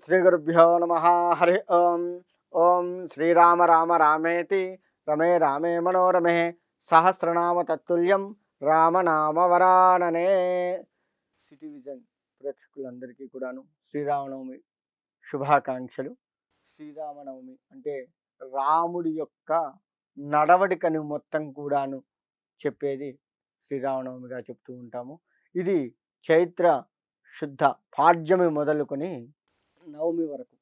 శ్రీ గురుభ్యో నమ. హరి ఓం. ఓం శ్రీరామ రామ రామేతి రమే రామే మనోరమే సహస్రనామ తత్తుల్యం రామనామ వరాననే. సిటీ విజన్ ప్రేక్షకులందరికీ కూడాను శ్రీరామనవమి శుభాకాంక్షలు. శ్రీరామనవమి అంటే రాముడి యొక్క నడవడికని మొత్తం కూడాను చెప్పేది శ్రీరామనవమిగా చెప్తూ ఉంటాము. ఇది చైత్ర శుద్ధ పాడ్యమి మొదలుకొని నవమి వరకు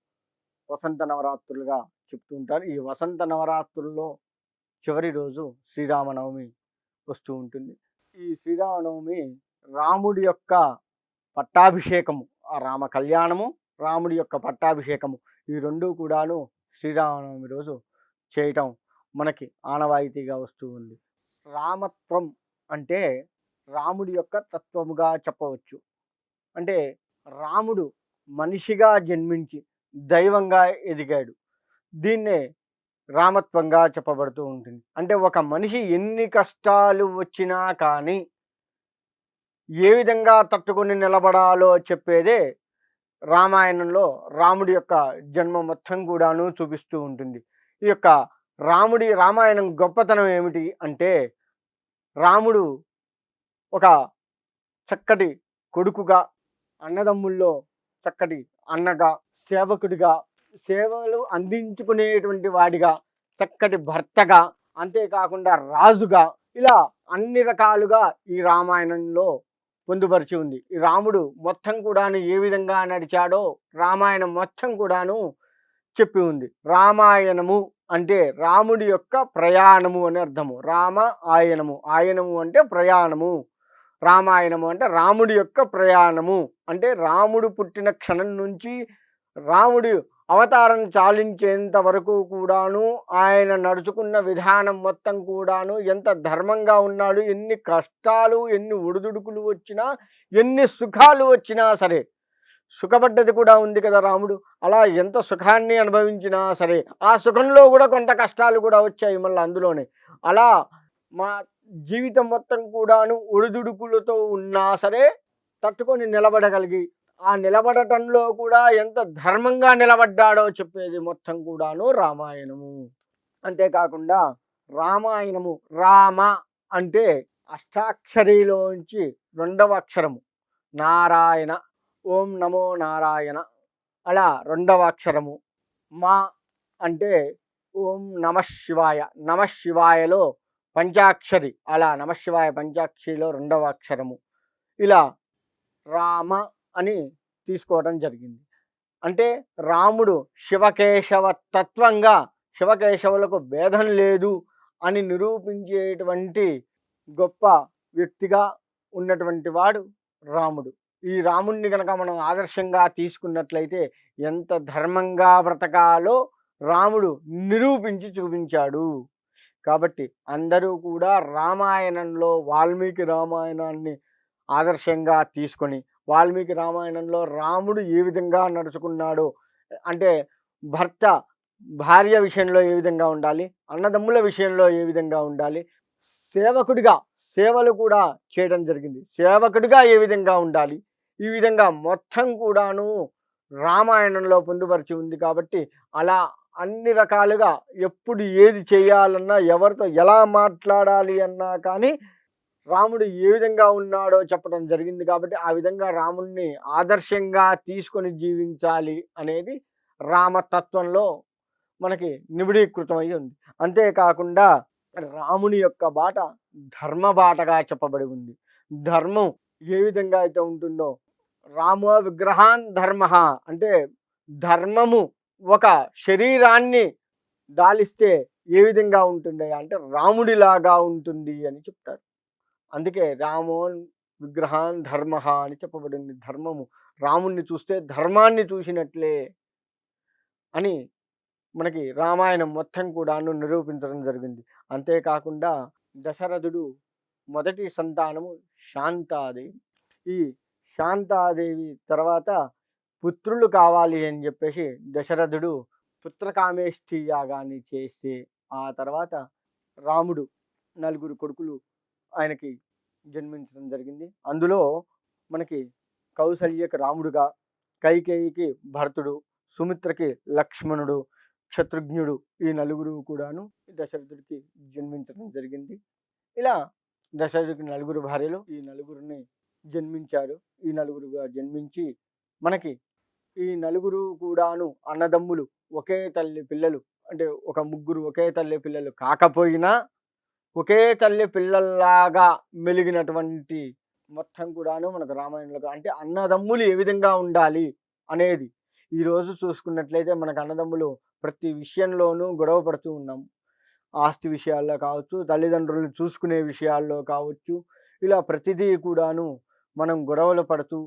వసంత నవరాత్రులుగా చెప్తూ ఉంటారు. ఈ వసంత నవరాత్రుల్లో చివరి రోజు శ్రీరామనవమి వస్తూ ఉంటుంది. ఈ శ్రీరామనవమి రాముడి యొక్క పట్టాభిషేకము, ఆ రామ కళ్యాణము, రాముడి యొక్క పట్టాభిషేకము, ఈ రెండు కూడాను శ్రీరామనవమి రోజు చేయటం మనకి ఆనవాయితీగా వస్తూ ఉంది. రామత్వం అంటే రాముడి యొక్క తత్వముగా చెప్పవచ్చు. అంటే రాముడు మనిషిగా జన్మించి దైవంగా ఎదిగాడు. దీన్నే రామత్వంగా చెప్పబడుతూ ఉంటుంది. అంటే ఒక మనిషి ఎన్ని కష్టాలు వచ్చినా కానీ ఏ విధంగా తట్టుకొని నిలబడాలో చెప్పేదే రామాయణంలో రాముడి యొక్క జన్మ మొత్తం కూడాను చూపిస్తూ ఉంటుంది. ఈ యొక్క రామాయణం గొప్పతనం ఏమిటి అంటే, రాముడు ఒక చక్కటి కొడుకుగా, అన్నదమ్ముల్లో చక్కటి అన్నగా, సేవకుడిగా, సేవలు అందించుకునేటువంటి వాడిగా, చక్కటి భర్తగా, అంతేకాకుండా రాజుగా, ఇలా అన్ని రకాలుగా ఈ రామాయణంలో పొందుపరిచి ఉంది. ఈ రాముడు మొత్తం కూడాను ఏ విధంగా నడిచాడో రామాయణం మొత్తం కూడాను చెప్పి ఉంది. రామాయణము అంటే రాముడి యొక్క ప్రయాణము అని అర్థము. రామ ఆయనము, ఆయనము అంటే ప్రయాణము. రామాయణము అంటే రాముడి యొక్క ప్రయాణము. అంటే రాముడు పుట్టిన క్షణం నుంచి రాముడి అవతారం చాలించేంత వరకు కూడాను ఆయన నడుచుకున్న విధానం మొత్తం కూడాను ఎంత ధర్మంగా ఉన్నాడు, ఎన్ని కష్టాలు, ఎన్ని ఒడిదుడుకులు వచ్చినా, ఎన్ని సుఖాలు వచ్చినా సరే, సుఖపడ్డది కూడా ఉంది కదా రాముడు. అలా ఎంత సుఖాన్ని అనుభవించినా సరే ఆ సుఖంలో కూడా కొంత కష్టాలు కూడా వచ్చాయి మళ్ళీ అందులోనే. అలా మా జీవితం మొత్తం కూడాను ఒడిదుడుకులతో ఉన్నా సరే తట్టుకొని నిలబడగలిగి, ఆ నిలబడటంలో కూడా ఎంత ధర్మంగా నిలబడ్డాడో చెప్పేది మొత్తం కూడాను రామాయణము. అంతేకాకుండా రామాయణము, రామ అంటే అష్టాక్షరిలోంచి రెండవ అక్షరము నారాయణ, ఓం నమో నారాయణ, అలా రెండవ అక్షరము. మా అంటే ఓం నమశివాయ, నమశివాయలో పంచాక్షరి, అలా నమశివాయ పంచాక్షరిలో రెండవ అక్షరము. ఇలా రామ అని తీసుకోవడం జరిగింది. అంటే రాముడు శివకేశవ తత్వంగా, శివకేశవులకు భేదం లేదు అని నిరూపించేటువంటి గొప్ప వ్యక్తిగా ఉన్నటువంటి వాడు రాముడు. ఈ రాముడిని కనుక మనం ఆదర్శంగా తీసుకున్నట్లయితే ఎంత ధర్మంగా బ్రతకాలో రాముడు నిరూపించి చూపించాడు. కాబట్టి అందరూ కూడా రామాయణంలో వాల్మీకి రామాయణాన్ని ఆదర్శంగా తీసుకొని, వాల్మీకి రామాయణంలో రాముడు ఏ విధంగా నడుచుకున్నాడో, అంటే భర్త భార్య విషయంలో ఏ విధంగా ఉండాలి, అన్నదమ్ముల విషయంలో ఏ విధంగా ఉండాలి, సేవకుడిగా సేవలు కూడా చేయడం జరిగింది, సేవకుడిగా ఏ విధంగా ఉండాలి, ఈ విధంగా మొత్తం కూడాను రామాయణంలో పొందుపరిచి ఉంది. కాబట్టి అలా అన్ని రకాలుగా ఎప్పుడు ఏది చేయాలన్నా, ఎవరితో ఎలా మాట్లాడాలి అన్నా కానీ రాముడు ఏ విధంగా ఉన్నాడో చెప్పడం జరిగింది. కాబట్టి ఆ విధంగా రాముడిని ఆదర్శంగా తీసుకొని జీవించాలి అనేది రామతత్వంలో మనకి నిబిడీకృతమై ఉంది. అంతేకాకుండా రాముని యొక్క బాట ధర్మ బాటగా చెప్పబడి ఉంది. ధర్మం ఏ విధంగా అయితే ఉంటుందో, రామ విగ్రహాన్ ధర్మ అంటే ధర్మము ఒక శరీరాన్ని దాలిస్తే ఏ విధంగా ఉంటుంది అంటే రాముడిలాగా ఉంటుంది అని చెప్తారు. అందుకే రామోన్ విగ్రహాన్ ధర్మ అని చెప్పబడింది. ధర్మము రాముణ్ణి చూస్తే ధర్మాన్ని చూసినట్లే అని మనకి రామాయణం మొత్తం కూడాను నిరూపించడం జరిగింది. అంతేకాకుండా దశరథుడు మొదటి సంతానము శాంతాదేవి. ఈ శాంతాదేవి తర్వాత పుత్రులు కావాలి అని చెప్పేసి దశరథుడు పుత్రకామేష్టి యాగాన్ని చేస్తే, ఆ తర్వాత రాముడు నలుగురు కొడుకులు ఆయనకి జన్మించడం జరిగింది. అందులో మనకి కౌసల్యకి రాముడుగా, కైకేయికి భరతుడు, సుమిత్రకి లక్ష్మణుడు, శత్రుఘ్నుడు ఈ నలుగురు కూడాను దశరథుడికి జన్మించడం జరిగింది. ఇలా దశరథుడికి నలుగురు భార్యలు, ఈ నలుగురిని జన్మించారు. ఈ నలుగురుగా జన్మించి మనకి ఈ నలుగురు కూడాను అన్నదమ్ములు, ఒకే తల్లి పిల్లలు. అంటే ఒక ముగ్గురు ఒకే తల్లి పిల్లలు కాకపోయినా ఒకే తల్లి పిల్లల్లాగా మెలిగినటువంటి మొత్తం కూడాను మనకు రామాయణంలో అంటే అన్నదమ్ములు ఏ విధంగా ఉండాలి అనేది ఈరోజు చూసుకున్నట్లయితే మనకు అన్నదమ్ములు ప్రతి విషయంలోనూ గొడవ పడుతూ ఉన్నాం. ఆస్తి విషయాల్లో కావచ్చు, తల్లిదండ్రులను చూసుకునే విషయాల్లో కావచ్చు, ఇలా ప్రతిదీ కూడాను మనం గొడవలు పడుతూ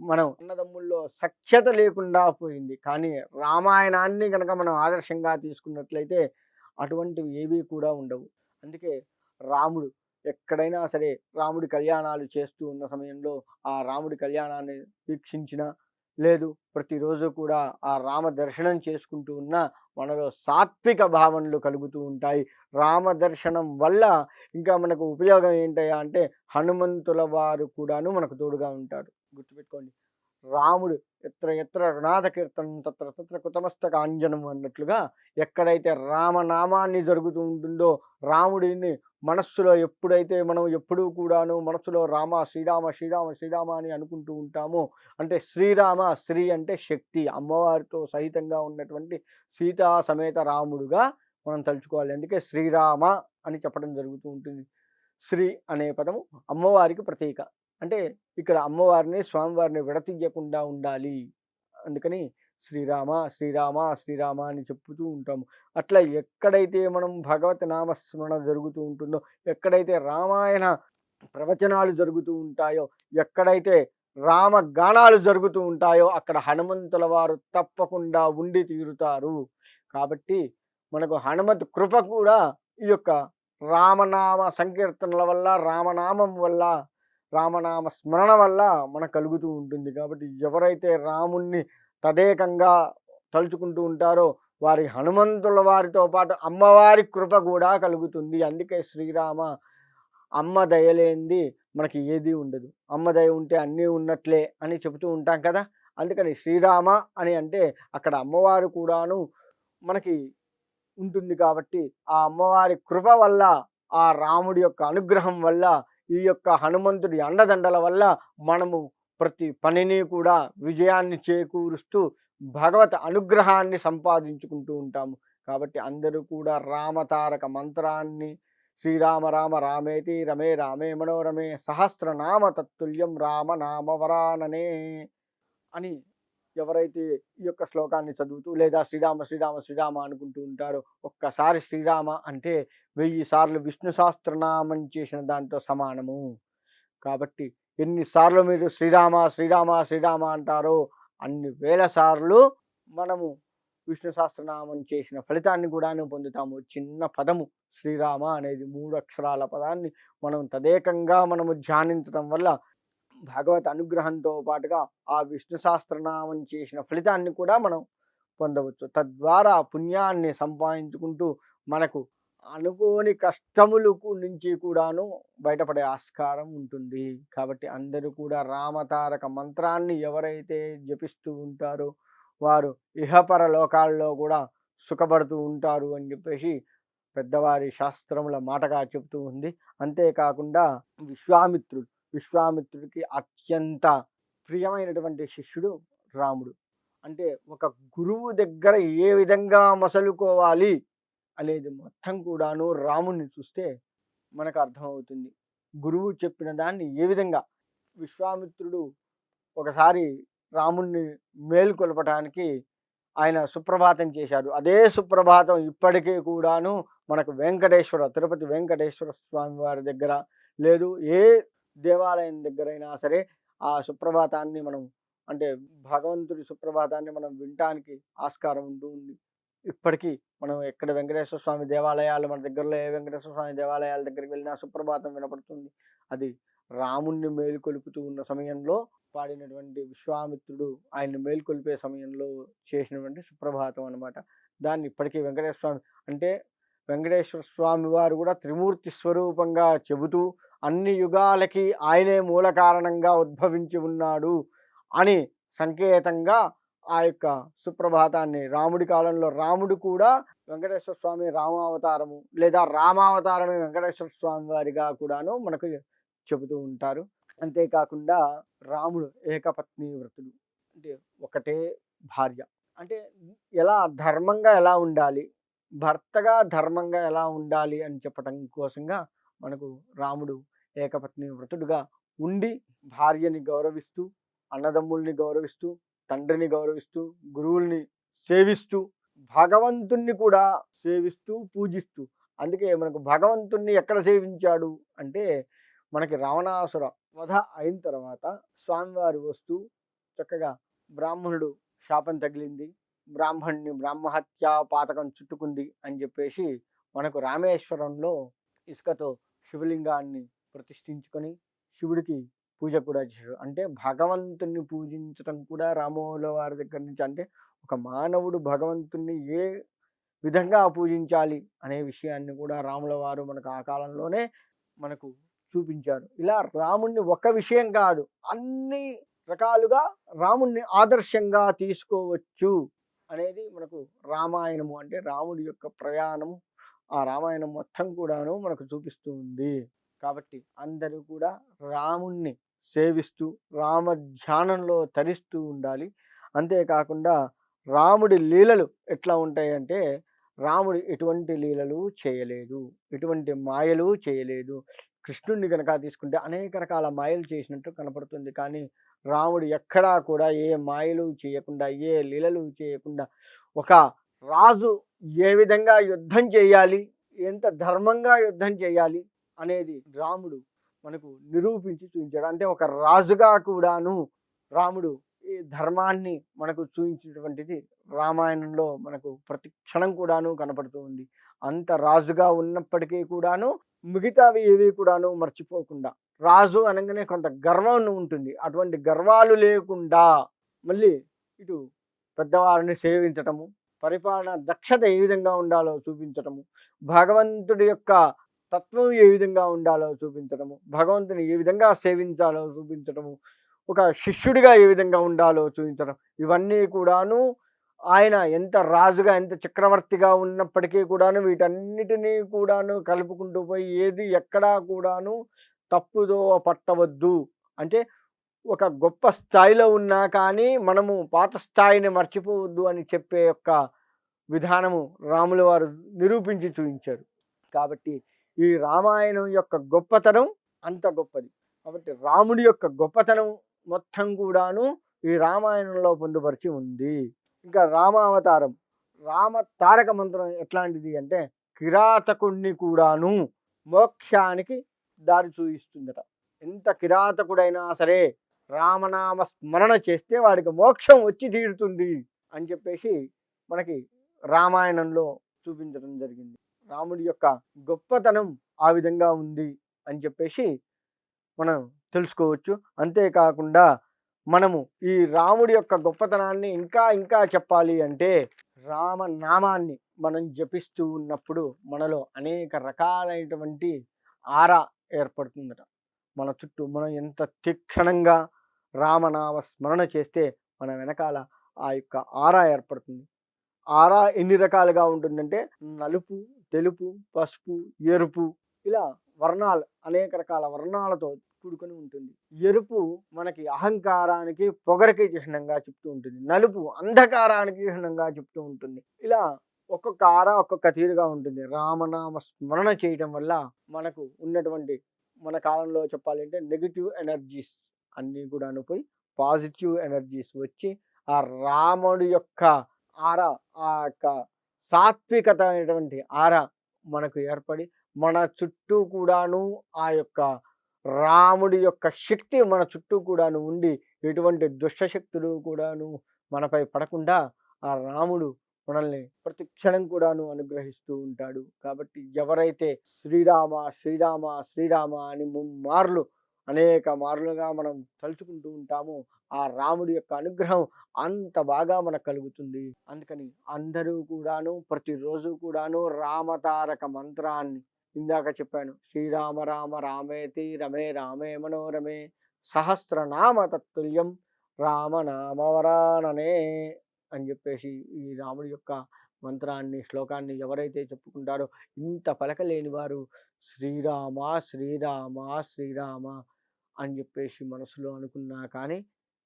మనం అన్నదమ్ముల్లో సఖ్యత లేకుండా పోయింది. కానీ రామాయణాన్ని గనక మనం ఆదర్శంగా తీసుకున్నట్లయితే అటువంటివి ఏవీ కూడా ఉండవు. అందుకే రాముడు ఎక్కడైనా సరే రాముడి కళ్యాణాలు చేస్తూ ఉన్న సమయంలో ఆ రాముడి కళ్యాణాన్ని వీక్షించిన లేదు ప్రతిరోజు కూడా ఆ రామ దర్శనం చేసుకుంటూ ఉన్న మనలో సాత్విక భావనలు కలుగుతూ ఉంటాయి. రామ దర్శనం వల్ల ఇంకా మనకు ఉపయోగం ఏంటయ్యా అంటే హనుమంతుల వారు కూడాను మనకు తోడుగా ఉంటారు. గుర్తుపెట్టుకోండి, రాముడు ఎత్ర ఎత్ర రుణాద కీర్తనం తత్ర తత్ర కృతమస్తకాంజనం అన్నట్లుగా ఎక్కడైతే రామనామాన్ని జరుగుతూ ఉంటుందో రాముడిని మనస్సులో ఎప్పుడైతే మనం ఎప్పుడూ కూడాను మనస్సులో రామ శ్రీరామ శ్రీరామ శ్రీరామ అని అనుకుంటూ ఉంటామో అంటే శ్రీరామ, శ్రీ అంటే శక్తి, అమ్మవారితో సహితంగా ఉన్నటువంటి సీతా సమేత రాముడుగా మనం తలుచుకోవాలి. అందుకే శ్రీరామ అని చెప్పడం జరుగుతూ ఉంటుంది. శ్రీ అనే పదము అమ్మవారికి ప్రతీక. అంటే ఇక్కడ అమ్మవారిని స్వామివారిని విడతీయకుండా ఉండాలి. అందుకని శ్రీరామ శ్రీరామ శ్రీరామ అని చెప్పుతూ ఉంటాము. అట్లా ఎక్కడైతే మనం భగవతి నామస్మరణ జరుగుతూ ఉంటుందో, ఎక్కడైతే రామాయణ ప్రవచనాలు జరుగుతూ ఉంటాయో, ఎక్కడైతే రామ గానాలు జరుగుతూ ఉంటాయో అక్కడ హనుమంతుల వారు తప్పకుండా ఉండి తీరుతారు. కాబట్టి మనకు హనుమత్ కృప కూడా ఈ యొక్క రామనామ సంకీర్తనల వల్ల, రామనామం వల్ల, రామనామ స్మరణ వల్ల మనకు కలుగుతూ ఉంటుంది. కాబట్టి ఎవరైతే రాముణ్ణి తదేకంగా తలుచుకుంటూ ఉంటారో వారి హనుమంతుల వారితో పాటు అమ్మవారి కృప కూడా కలుగుతుంది. అందుకే శ్రీరామ అమ్మ దయలేంది మనకి ఏది ఉండదు, అమ్మ దయ ఉంటే అన్నీ ఉన్నట్లే అని చెబుతూ ఉంటాం కదా. అందుకని శ్రీరామ అని అంటే అక్కడ అమ్మవారు కూడాను మనకి ఉంటుంది. కాబట్టి ఆ అమ్మవారి కృప వల్ల, ఆ రాముడి యొక్క అనుగ్రహం వల్ల, ఈ యొక్క హనుమంతుడి అండదండల వల్ల మనము ప్రతి పనిని కూడా విజయాన్ని చేకూరుస్తూ భగవత్ అనుగ్రహాన్ని సంపాదించుకుంటూ ఉంటాము. కాబట్టి అందరూ కూడా రామతారక మంత్రాన్ని శ్రీరామ రామ రామేతి రమే రామే మనోరమే సహస్రనామ తత్తుల్యం రామనామ వరాననే అని ఎవరైతే ఈ యొక్క శ్లోకాన్ని చదువుతూ లేదా శ్రీరామ శ్రీరామ శ్రీరామ అనుకుంటూ ఉంటారో ఒక్కసారి శ్రీరామ అంటే 1000 సార్లు విష్ణు సహస్రనామం చేసిన దాంతో సమానము. కాబట్టి ఎన్నిసార్లు మీరు శ్రీరామ శ్రీరామ శ్రీరామ అంటారో అన్ని వేల సార్లు మనము విష్ణు సహస్రనామం చేసిన ఫలితాన్ని కూడా పొందుతాము. చిన్న పదము శ్రీరామ అనేది 3 అక్షరాల పదాన్ని మనం తదేకంగా మనము ధ్యానించడం వల్ల భగవత్ అనుగ్రహంతో పాటుగా ఆ విష్ణు సహస్రనామం చేసిన ఫలితాన్ని కూడా మనం పొందవచ్చు. తద్వారా పుణ్యాన్ని సంపాదించుకుంటూ మనకు అనుకోని కష్టములకు నుంచి కూడాను బయటపడే ఆస్కారం ఉంటుంది. కాబట్టి అందరూ కూడా రామతారక మంత్రాన్ని ఎవరైతే జపిస్తూ ఉంటారో వారు ఇహపర లోకాల్లో కూడా సుఖపడుతూ ఉంటారు అని చెప్పేసి పెద్దవారి శాస్త్రముల మాటగా చెబుతూ ఉంది. అంతేకాకుండా విశ్వామిత్రుడికి అత్యంత ప్రియమైనటువంటి శిష్యుడు రాముడు. అంటే ఒక గురువు దగ్గర ఏ విధంగా మసలుకోవాలి అనేది మొత్తం కూడాను రాముడిని చూస్తే మనకు అర్థమవుతుంది. గురువు చెప్పిన దాన్ని ఏ విధంగా విశ్వామిత్రుడు ఒకసారి రాముణ్ణి మేలుకొల్పటానికి ఆయన సుప్రభాతం చేశాడు. అదే సుప్రభాతం ఇప్పటికీ కూడాను మనకు తిరుపతి వెంకటేశ్వర స్వామి వారి దగ్గర లేదు ఏ దేవాలయం దగ్గరైనా సరే ఆ సుప్రభాతాన్ని మనం అంటే భగవంతుడి సుప్రభాతాన్ని మనం వినటానికి ఆస్కారం ఉంటుంది. ఇప్పటికీ మనం ఎక్కడ వెంకటేశ్వర స్వామి దేవాలయాలు మన దగ్గరలో ఏ వెంకటేశ్వర స్వామి దేవాలయాల దగ్గరికి వెళ్ళినా సుప్రభాతం వినపడుతుంది. అది రాముణ్ణి మేలుకొలుపుతూ ఉన్న సమయంలో పాడినటువంటి విశ్వామిత్రుడు ఆయన్ని మేల్కొల్పే సమయంలో చేసినటువంటి సుప్రభాతం అనమాట. దాన్ని ఇప్పటికీ వెంకటేశ్వర స్వామి అంటే వెంకటేశ్వర స్వామి వారు కూడా త్రిమూర్తి స్వరూపంగా చెబుతూ అన్ని యుగాలకి ఆయనే మూల కారణంగా ఉద్భవించి ఉన్నాడు అని సంకేతంగా ఆ యొక్క సుప్రభాతాన్ని రాముడి కాలంలో రాముడు కూడా వెంకటేశ్వర స్వామి రామావతారము లేదా రామావతారమే వెంకటేశ్వర స్వామి వారిగా కూడాను మనకు చెబుతూ ఉంటారు. అంతేకాకుండా రాముడు ఏకపత్ని వ్రతుడు, అంటే ఒకటే భార్య. అంటే ఎలా ధర్మంగా ఎలా ఉండాలి, భర్తగా ధర్మంగా ఎలా ఉండాలి అని చెప్పటం కోసంగా మనకు రాముడు ఏకపత్ని వ్రతుడుగా ఉండి భార్యని గౌరవిస్తూ, అన్నదమ్ముల్ని గౌరవిస్తూ, తండ్రిని గౌరవిస్తూ, గురువుల్ని సేవిస్తూ, భగవంతుణ్ణి కూడా సేవిస్తూ, పూజిస్తూ. అందుకే మనకు భగవంతుణ్ణి ఎక్కడ సేవించాడు అంటే మనకి రావణాసుర వధ అయిన తర్వాత స్వామివారు వస్తూ చక్కగా బ్రాహ్మణుడు శాపం తగిలింది, బ్రాహ్మహత్య పాతకం చుట్టుకుంది అని చెప్పేసి మనకు రామేశ్వరంలో ఇసుకతో శివలింగాన్ని ప్రతిష్ఠించుకొని శివుడికి పూజ కూడా చేశాడు. అంటే భగవంతుణ్ణి పూజించడం కూడా రాముల వారి దగ్గర నుంచి, అంటే ఒక మానవుడు భగవంతుణ్ణి ఏ విధంగా పూజించాలి అనే విషయాన్ని కూడా రాముల వారు మనకు ఆ కాలంలోనే మనకు చూపించారు. ఇలా రాముణ్ణి ఒక విషయం కాదు, అన్ని రకాలుగా రాముణ్ణి ఆదర్శంగా తీసుకోవచ్చు అనేది మనకు రామాయణము, అంటే రాముడి యొక్క ప్రయాణము, ఆ రామాయణం మొత్తం కూడాను మనకు చూపిస్తూ ఉంది. కాబట్టి అందరూ కూడా రాముణ్ణి సేవిస్తూ రామ ధ్యానంలో తరిస్తూ ఉండాలి. అంతేకాకుండా రాముడి లీలలు ఎట్లా ఉంటాయంటే రాముడు ఎటువంటి లీలలు చేయలేదు, ఎటువంటి మాయలు చేయలేదు. కృష్ణుడిని కనుక తీసుకుంటే అనేక రకాల మాయలు చేసినట్టు కనపడుతుంది, కానీ రాముడు ఎక్కడా కూడా ఏ మాయలు చేయకుండా, ఏ లీలలు చేయకుండా, ఒక రాజు ఏ విధంగా యుద్ధం చేయాలి, ఎంత ధర్మంగా యుద్ధం చేయాలి అనేది రాముడు మనకు నిరూపించి చూపించాడు. అంటే ఒక రాజుగా కూడాను రాముడు ఈ ధర్మాన్ని మనకు చూపించినటువంటిది రామాయణంలో మనకు ప్రతి క్షణం కూడాను కనపడుతూ ఉంది. అంత రాజుగా ఉన్నప్పటికీ కూడాను మిగతావి ఏవి కూడాను మర్చిపోకుండా, రాజు అనగానే కొంత గర్వం ఉంటుంది, అటువంటి గర్వాలు లేకుండా మళ్ళీ ఇటు పెద్దవారిని సేవించటము, పరిపాలన దక్షత ఏ విధంగా ఉండాలో చూపించటము, భగవంతుడి యొక్క తత్వం ఏ విధంగా ఉండాలో చూపించటము, భగవంతుని ఏ విధంగా సేవించాలో చూపించటము, ఒక శిష్యుడిగా ఏ విధంగా ఉండాలో చూపించడం, ఇవన్నీ కూడాను ఆయన ఎంత రాజుగా ఎంత చక్రవర్తిగా ఉన్నప్పటికీ కూడాను వీటన్నిటినీ కూడాను కలుపుకుంటూ పోయి ఏది ఎక్కడా కూడాను తప్పుదో పట్టవద్దు. అంటే ఒక గొప్ప స్థాయిలో ఉన్నా కానీ మనము పాత స్థాయిని మర్చిపోవద్దు అని చెప్పే యొక్క విధానము రాముల వారు నిరూపించి చూపించారు. కాబట్టి ఈ రామాయణం యొక్క గొప్పతనం అంత గొప్పది. కాబట్టి రాముడి యొక్క గొప్పతనం మొత్తం కూడాను ఈ రామాయణంలో పొందుపరిచి ఉంది. ఇంకా రామావతారం, రామ తారక మంత్రం ఎట్లాంటిది అంటే కిరాతకుణ్ణి కూడాను మోక్షానికి దారి చూపిస్తుందట. ఎంత కిరాతకుడైనా సరే రామనామ స్మరణ చేస్తే వాడికి మోక్షం వచ్చి తీరుతుంది అని చెప్పేసి మనకి రామాయణంలో చూపించడం జరిగింది. రాముడి యొక్క గొప్పతనం ఆ విధంగా ఉంది అని చెప్పేసి మనం తెలుసుకోవచ్చు. అంతేకాకుండా మనము ఈ రాముడి యొక్క గొప్పతనాన్ని ఇంకా ఇంకా చెప్పాలి అంటే రామనామాన్ని మనం జపిస్తూ ఉన్నప్పుడు మనలో అనేక రకాలైనటువంటి ఆరా ఏర్పడుతుందట. మన చుట్టూ మనం ఎంత తీక్షణంగా రామనామ స్మరణ చేస్తే మన వెనకాల ఆ యొక్క ఆరా ఏర్పడుతుంది. ఆరా ఎన్ని రకాలుగా ఉంటుందంటే నలుపు, తెలుపు, పసుపు, ఎరుపు, ఇలా వర్ణాలు, అనేక రకాల వర్ణాలతో కూడుకొని ఉంటుంది. ఎరుపు మనకి అహంకారానికి పొగరికి చిహ్నంగా చెప్తూ ఉంటుంది, నలుపు అంధకారానికి చిహ్నంగా చెప్తూ ఉంటుంది. ఇలా ఒక్కొక్క ఆరా ఒక్కొక్క తీరుగా ఉంటుంది. రామనామ స్మరణ చేయటం వల్ల మనకు ఉన్నటువంటి, మన కాలంలో చెప్పాలంటే నెగిటివ్ ఎనర్జీస్ అన్నీ కూడా పోయి పాజిటివ్ ఎనర్జీస్ వచ్చి ఆ రాముడి యొక్క ఆరా, ఆ యొక్క సాత్వికత అనేటువంటి ఆరా మనకు ఏర్పడి మన చుట్టూ కూడాను ఆ యొక్క రాముడి యొక్క శక్తి మన చుట్టూ కూడాను ఉండి ఎటువంటి దుష్టశక్తులు కూడాను మనపై పడకుండా ఆ రాముడు మనల్ని ప్రతి క్షణం కూడాను అనుగ్రహిస్తూ ఉంటాడు. కాబట్టి ఎవరైతే శ్రీరామ శ్రీరామ శ్రీరామ అని ముమ్మార్లు అనేక మార్లుగా మనం తలుచుకుంటూ ఉంటామో ఆ రాముడి యొక్క అనుగ్రహం అంత బాగా మనకు కలుగుతుంది. అందుకని అందరూ కూడాను ప్రతిరోజు కూడాను రామతారక మంత్రాన్ని, ఇందాక చెప్పాను, శ్రీరామ రామ రామేతి రమే రామే మనోరమే సహస్రనామ తత్తుల్యం రామనామవరాననే అని చెప్పేసి ఈ రాముడి యొక్క మంత్రాన్ని శ్లోకాన్ని ఎవరైతే చెప్పుకుంటారో ఇంత పలకలేని వారు శ్రీరామ శ్రీరామ శ్రీరామ అని చెప్పేసి మనసులో అనుకున్నా కానీ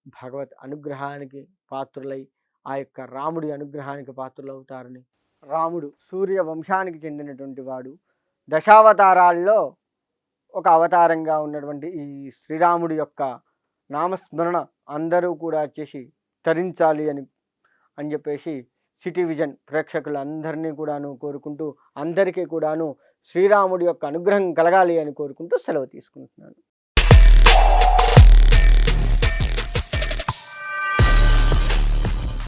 భగవత్ అనుగ్రహానికి పాత్రులై ఆ యొక్క రాముడి అనుగ్రహానికి పాత్రులవుతారని. రాముడు సూర్య వంశానికి చెందినటువంటి వాడు. దశావతారాల్లో ఒక అవతారంగా ఉన్నటువంటి ఈ శ్రీరాముడి యొక్క నామస్మరణ అందరూ కూడా చేసి తరించాలి అని చెప్పేసి సిటీ విజన్ ప్రేక్షకులందరినీ కూడాను కోరుకుంటూ అందరికీ కూడాను శ్రీరాముడి యొక్క అనుగ్రహం కలగాలి అని కోరుకుంటూ సెలవు తీసుకుంటున్నాను.